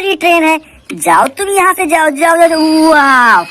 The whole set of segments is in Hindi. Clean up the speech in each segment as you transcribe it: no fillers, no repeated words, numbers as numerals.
प्यारी ट्रेन है। जाओ तुम यहाँ से, जाओ जाओ जाओ। वाह,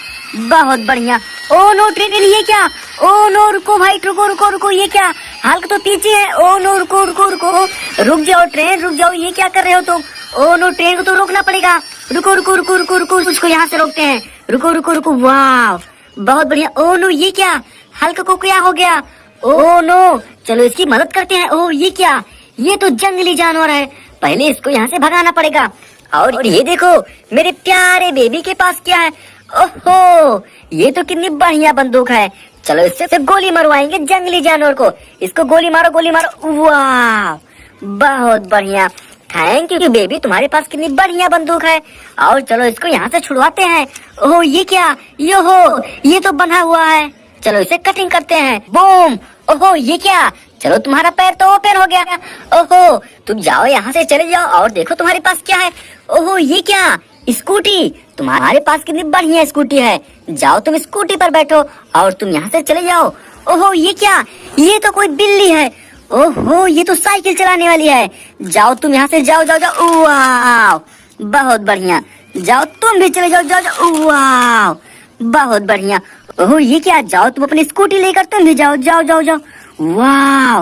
बहुत बढ़िया। ओ नो ट्रेन, ये क्या? ओ नो, रुको भाई, रुको रुको रुको, ये क्या? हल्क तो पीछे है। ओ नो, रुको रुको रुको, रुक जाओ ट्रेन, रुक जाओ। ये क्या कर रहे हो तुम? ओ नो, ट्रेन को तो रोकना पड़ेगा। रुको रुको रुको रुको रुको, उसको यहाँ से रोकते हैं। रुको रुको रुको, वाह बहुत बढ़िया। ओ नो, ये क्या? हल्क को क्या हो गया? ओ नो, चलो इसकी मदद करते हैं। ओ ये क्या? ये तो जंगली जानवर है, पहले इसको यहाँ से भगाना पड़ेगा। और ये देखो मेरे प्यारे बेबी के पास क्या है? ओहो, ये तो कितनी बढ़िया बंदूक है। चलो इससे से गोली मरवाएंगे जंगली जानवर को। इसको गोली मारो, गोली मारो। वाह, बहुत बढ़िया। थैंक यू बेबी, तुम्हारे पास कितनी बढ़िया बंदूक है। और चलो इसको यहाँ से छुड़वाते हैं। ओह ये क्या? ये तो बंधा हुआ है। चलो इसे कटिंग करते हैं। बूम। ओहो ये क्या? चलो तुम्हारा पैर तो ओपन हो गया। ओहो, तुम जाओ यहाँ से, चले जाओ। और देखो तुम्हारे पास क्या है। ओहो ये क्या? स्कूटी। तुम्हारे पास कितनी बढ़िया स्कूटी है। जाओ तुम स्कूटी पर बैठो और तुम यहाँ से चले जाओ। ओहो ये क्या? ये तो कोई बिल्ली है। ओहो, ये तो साइकिल चलाने वाली है। जाओ तुम यहाँ से, जाओ जाओ जाओ। वाह, बहुत बढ़िया। जाओ तुम भी चले जाओ, जाओ जाओ। वाह, बहुत बढ़िया। ओहो ये क्या? जाओ तुम अपनी स्कूटी लेकर तुम भी जाओ, जाओ जाओ जाओ। वाह,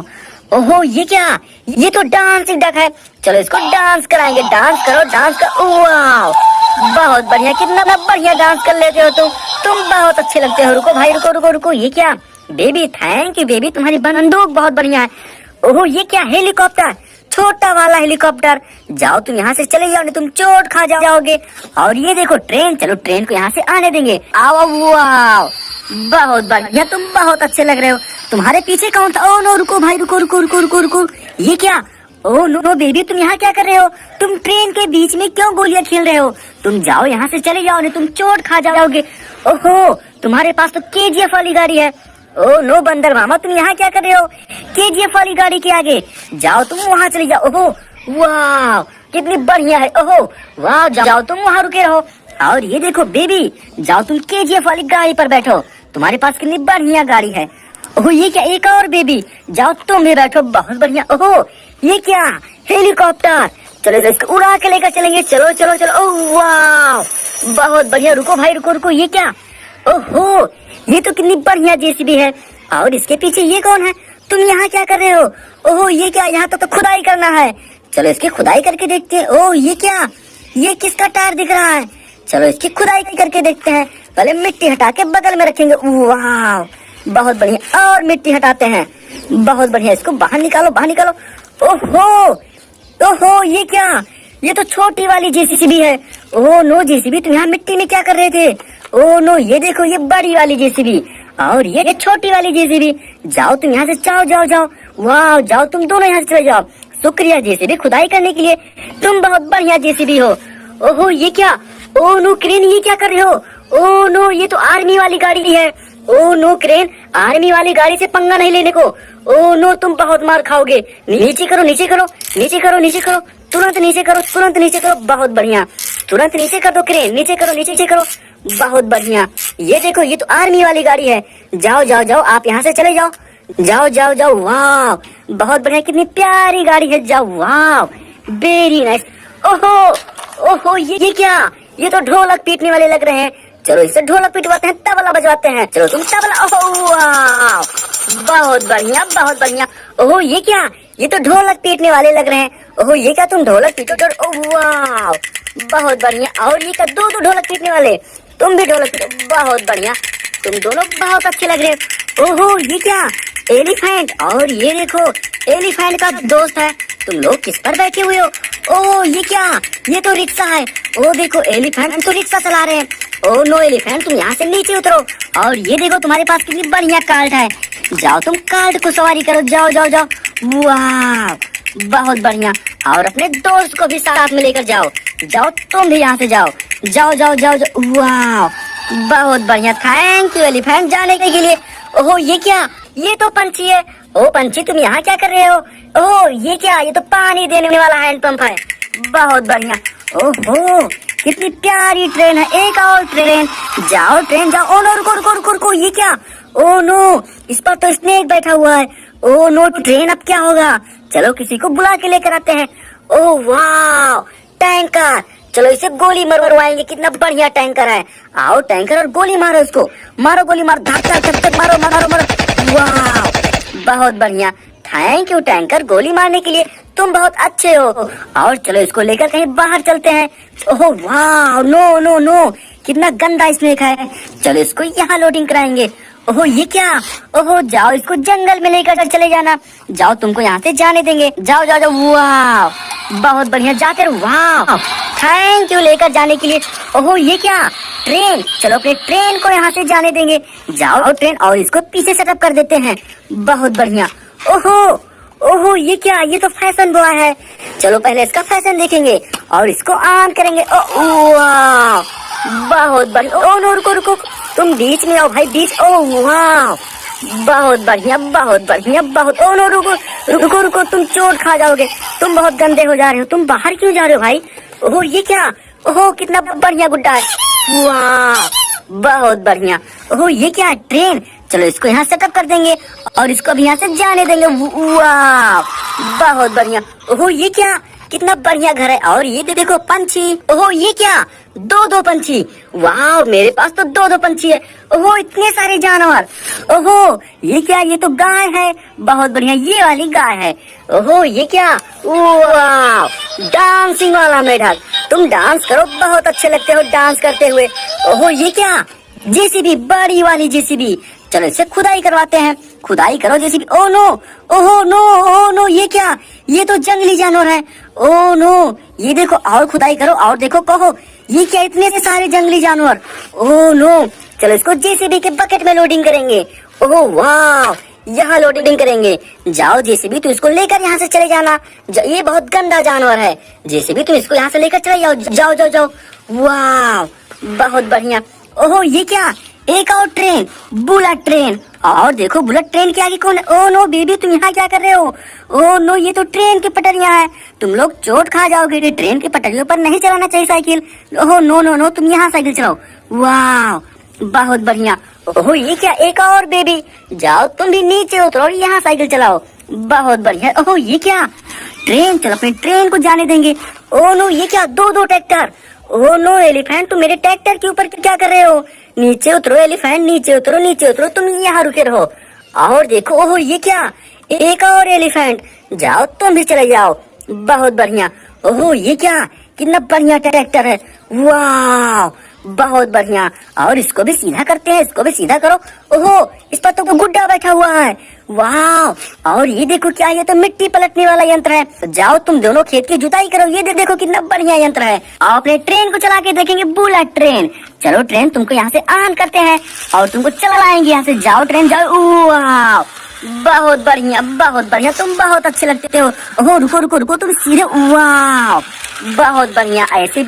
ओहो ये क्या? ये तो डांसिंग डक है। चलो इसको डांस कराएंगे। डांस करो, डांस करो। वाह, बहुत बढ़िया। कितना बढ़िया डांस कर लेते हो तुम बहुत अच्छे लगते हो। रुको भाई, रुको रुको रुको, ये क्या? बेबी थैंक यू बेबी, तुम्हारी बंदूक बहुत बढ़िया है। ओहो ये क्या? हेलीकॉप्टर, छोटा वाला हेलीकॉप्टर। जाओ तुम यहाँ से चले जाओ, नहीं तुम चोट खा जाओगे। और ये देखो ट्रेन, चलो ट्रेन को यहाँ से आने देंगे। आओ। वाह, बहुत बढ़िया, तुम बहुत अच्छे लग रहे हो। तुम्हारे पीछे कौन था? ओ नो, रुको भाई, रुको रुको रुको रुको रुको, ये क्या? ओ नो बेबी, तुम यहाँ क्या कर रहे हो? तुम ट्रेन के बीच में क्यों गोलियां खेल रहे हो? तुम जाओ यहाँ से, चले जाओ, नहीं तुम चोट खा जाओगे। ओहो, तुम्हारे पास तो केजीएफ वाली गाड़ी है। ओ नो बंदर मामा, तुम यहाँ क्या कर रहे हो? केजीएफ वाली गाड़ी के आगे जाओ, तुम वहाँ चले जाओ। ओहो वाह, कितनी बढ़िया है। ओहो वाह, जाओ तुम वहाँ रुके रहो। और ये देखो बेबी, जाओ तुम केजीएफ वाली गाड़ी पर बैठो। तुम्हारे पास कितनी बढ़िया गाड़ी है। ओहो ये क्या? एक और बेबी, जाओ तुम भी बैठो। बहुत बढ़िया। ओहो ये क्या? हेलीकॉप्टर। चलो इसको उड़ा के लेकर चलेंगे। चलो चलो चलो। ओह वाह, बहुत बढ़िया। रुको भाई, रुको रुको, ये क्या? ओहो, ये तो कितनी बढ़िया जेसीबी है। और इसके पीछे ये कौन है? तुम यहाँ क्या कर रहे हो? ओहो ये क्या? यहाँ तो खुदाई करना है। चलो इसकी खुदाई करके देखते हैं। ओह ये क्या? ये किसका टायर दिख रहा है? चलो इसकी खुदाई करके देखते हैं। पहले मिट्टी हटा के बगल में रखेंगे। वाह, बहुत बढ़िया। और मिट्टी हटाते हैं। बहुत बढ़िया, इसको बाहर निकालो, बाहर निकालो। ओहो ओहो, ये क्या? ये तो छोटी वाली जेसीबी है। ओह नो जेसीबी, तुम यहाँ मिट्टी में क्या कर रहे थे? ओह नो, ये देखो ये बड़ी वाली जेसीबी और ये छोटी वाली जेसीबी। जाओ तुम यहाँ से, जाओ जाओ जाओ। वाह, जाओ तुम दोनों यहाँ से चले जाओ। शुक्रिया जेसीबी खुदाई करने के लिए, तुम बहुत बढ़िया जेसीबी हो। ओहो ये क्या? ओह नो क्रेन, ये क्या कर रहे हो? ओह नो, ये तो आर्मी वाली गाड़ी है। ओह नो क्रेन, आर्मी वाली गाड़ी से पंगा नहीं लेने को। ओह नो, तुम बहुत मार खाओगे। नीचे करो, नीचे करो, नीचे करो, नीचे करो, तुरंत नीचे करो, तुरंत नीचे करो। बहुत बढ़िया, तुरंत नीचे कर दो क्रेन, नीचे करो, नीचे करो। बहुत बढ़िया। ये देखो ये तो आर्मी वाली गाड़ी है। जाओ जाओ जाओ, आप यहाँ से चले जाओ। जाओ जाओ जाओ। वाह, बहुत बढ़िया, कितनी प्यारी गाड़ी है। जाओ। वाह, वेरी नाइस। ओहो ओहो, ये क्या? ये तो ढोलक पीटने वाले लग रहे हैं। चलो इसे ढोलक पिटवाते हैं, तबला बजवाते हैं। चलो तुम तबला। ओहो वाह, बहुत बढ़िया, बहुत बढ़िया। ओहो ये क्या? ये तो ढोलक पीटने वाले लग रहे हैं। ओहो ये क्या? तुम ढोलक पीटो। ओह वाह, बहुत बढ़िया। और ये क्या? दो ढोलक पीटने वाले, तुम भी ढोलक पीटो। बहुत बढ़िया, तुम दोनों बहुत अच्छे लग रहे हो। ओहो ये क्या? एलिफेंट। और ये देखो एलिफेंट का दोस्त है। तुम लोग किस पर बैठे हुए हो? ओह ये क्या? ये तो रिक्शा है। ओ देखो एलिफेंट तो रिक्शा चला रहे हैं। ओह नो एलिफेंट, तुम यहाँ से नीचे उतरो। और ये देखो तुम्हारे पास कितनी बढ़िया कार्ट है। जाओ तुम कार्ट को सवारी करो। जाओ जाओ जाओ। वाह, बहुत बढ़िया। और अपने दोस्त को भी साथ में लेकर जाओ। जाओ तुम भी यहाँ से जाओ। जाओ जाओ जाओ जाओ। वाह, बहुत बढ़िया। थैंक यू एलिफेंट जाने के लिए। ओहो ये क्या? ये तो पंछी है। ओ पंछी, तुम यहाँ क्या कर रहे हो? ओह ये क्या? ये तो पानी देने वाला हैंडपंप है। बहुत बढ़िया। ओहो, कितनी प्यारी ट्रेन है। एक और ट्रेन। जाओ ट्रेन जाओ। ओ नो, रुको रुको रुको रुको, ये क्या? ओ नो, इस पर तो स्नेक बैठा हुआ है। ओ नो, ट्रेन अब क्या होगा? चलो किसी को बुला के लेकर आते हैं। ओह वाह, टैंकर। चलो इसे गोली मरवाएंगे, कितना बढ़िया टैंकर है। आओ टैंकर और गोली मारो इसको, मारो गोली मारो, धक धक धक धक मारो मारो मारो। वाह बहुत बढ़िया, थैंक यू टैंकर गोली मारने के लिए, तुम बहुत अच्छे हो। और चलो इसको लेकर कहीं बाहर चलते हैं। ओहो वाह, नो नो नो, कितना गंदा स्नेक है। चलो इसको यहाँ लोडिंग कराएंगे। ओहो ये क्या, ओहो जाओ इसको जंगल में लेकर चले जाना, जाओ तुमको यहाँ से जाने देंगे, जाओ जाओ जाओ। वाह बहुत बढ़िया, जाते रहो। वाह थैंक यू लेकर जाने के लिए। ओहो ये क्या, ट्रेन, चलो अपने ट्रेन को यहाँ से जाने देंगे, जाओ ट्रेन, और इसको पीछे सेटअप कर देते हैं। बहुत बढ़िया। ओहो ओहो ये क्या, ये तो फैशन बॉय है, चलो पहले इसका फैशन देखेंगे और इसको ऑन करेंगे। वाह बहुत बढ़िया। ओ नो रुको रुको, तुम बीच में आओ भाई, बीच। ओ वाह बहुत बढ़िया बहुत बढ़िया बहुत। ओ नो रुको रुको रुको, तुम चोट खा जाओगे, तुम बहुत गंदे हो जा रहे हो, तुम बाहर क्यों जा रहे हो भाई। ओहो ये क्या, ओहो कितना बढ़िया गुड्डा है। वाह बहुत बढ़िया। ओहो ये क्या, ट्रेन, चलो इसको यहाँ सेटअप कर देंगे और इसको भी यहाँ से जाने देंगे। वाह बहुत बढ़िया। ओहो ये क्या, कितना बढ़िया घर है। और ये देखो पंछी, ओहो ये क्या, दो दो पंछी। वाह मेरे पास तो दो दो पंछी है। ओहो इतने सारे जानवर। ओहो ये क्या, ये तो गाय है, बहुत बढ़िया, ये वाली गाय है। ओहो ये क्या, वाह डांसिंग वाला मेढक, तुम डांस करो, बहुत अच्छे लगते हो डांस करते हुए। ओहो ये क्या, जेसीबी, बड़ी वाली जेसीबी, चलो इसे खुदाई करवाते हैं, खुदाई करो जेसीबी। ओ नो, ओहो नो, ओ नो ये क्या, ये तो जंगली जानवर है। ओ नो ये देखो, और खुदाई करो, और देखो, कहो ये क्या, इतने से सारे जंगली जानवर। ओ नो चलो इसको जेसीबी के बकेट में लोडिंग करेंगे। ओहो वाह यहाँ लोडिंग करेंगे, जाओ जेसीबी तू इसको लेकर यहाँ से चले जाना, ये बहुत गंदा जानवर है, जेसीबी तू इसको यहाँ से लेकर चले जाओ, जाओ जाओ जाओ। वाह बहुत बढ़िया। ओहो ये क्या, एक और ट्रेन, बुलेट ट्रेन, और देखो बुलेट ट्रेन के आगे कौन है। ओ नो बेबी, तुम यहाँ क्या कर रहे हो। ओ नो ये तो ट्रेन की पटरियां हैं, तुम लोग चोट खा जाओगे, ट्रेन की पटरियों पर नहीं चलाना चाहिए साइकिल। ओहो नो नो नो, तुम यहाँ साइकिल चलाओ। वाह बहुत बढ़िया। ओहो ये क्या, एक और बेबी, जाओ तुम भी नीचे उतरो और यहाँ साइकिल चलाओ। बहुत बढ़िया। ओहो ये क्या, ट्रेन, चलो अपनी ट्रेन को जाने देंगे। ओ नो ये क्या, दो दो ट्रैक्टर। ओ नो एलिफेंट, तुम मेरे ट्रैक्टर के ऊपर क्या कर रहे हो, नीचे उतरो एलिफेंट, नीचे उतरो नीचे उतरो, तुम यहाँ रुके रहो। और देखो, ओहो ये क्या, एक और एलिफेंट, जाओ तुम भी चले जाओ। बहुत बढ़िया। ओहो ये क्या, कितना बढ़िया ट्रैक्टर है। वाह बहुत बढ़िया। और इसको भी सीधा करते हैं, इसको भी सीधा करो। ओहो इस पर तो गुड्डा बैठा हुआ है। वाह और ये देखो क्या, ये तो मिट्टी पलटने वाला यंत्र है, जाओ तुम दोनों खेत की जुताई करो। ये देखो कितना बढ़िया यंत्र है। आप अपने ट्रेन को चला के देखेंगे, बुलेट ट्रेन। चलो ट्रेन तुमको यहाँ से ऑन करते हैं और तुमको चलाएंगे यहाँ से, जाओ ट्रेन जाओ। वाह बहुत बढ़िया बहुत बढ़िया, तुम बहुत अच्छे लगते हो। ओहो रुको रुको रुको, तुम सीधे। वाह बहुत बढ़िया, ऐसे